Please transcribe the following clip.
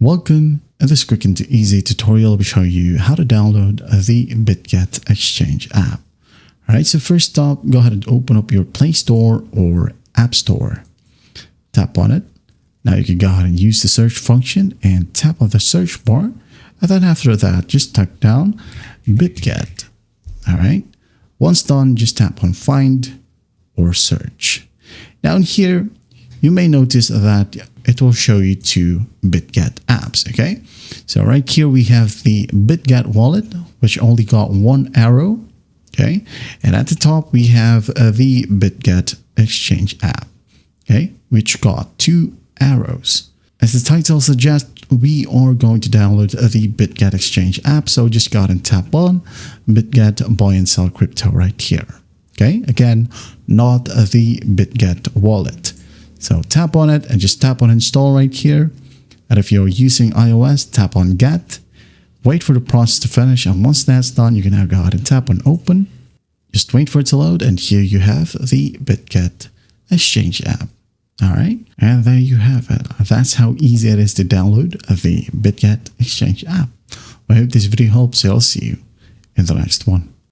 Welcome. In this quick and easy tutorial, we'll show you how to download the BITGET Exchange app. Alright, so first up, go ahead and open up your Play Store or App Store. Tap on it. Now you can go ahead and use the search function and tap on the search bar. And then after that, just type down BITGET. Alright, once done, just tap on Find or Search. Now in here, you may notice that it will show you two BITGET apps, okay? So right here we have the BITGET wallet, which only got one arrow, okay? And at the top we have the BITGET Exchange app, okay? Which got two arrows. As the title suggests, we are going to download the BITGET Exchange app, so just go ahead and tap on BITGET Buy and Sell Crypto right here, okay? Again, not the BITGET wallet. So tap on it and just tap on install right here. And if you're using iOS, tap on get. Wait for the process to finish. And once that's done, you can now go ahead and tap on open. Just wait for it to load. And here you have the BITGET Exchange app. All right. And there you have it. That's how easy it is to download the BITGET Exchange app. I hope this video helps. I'll see you in the next one.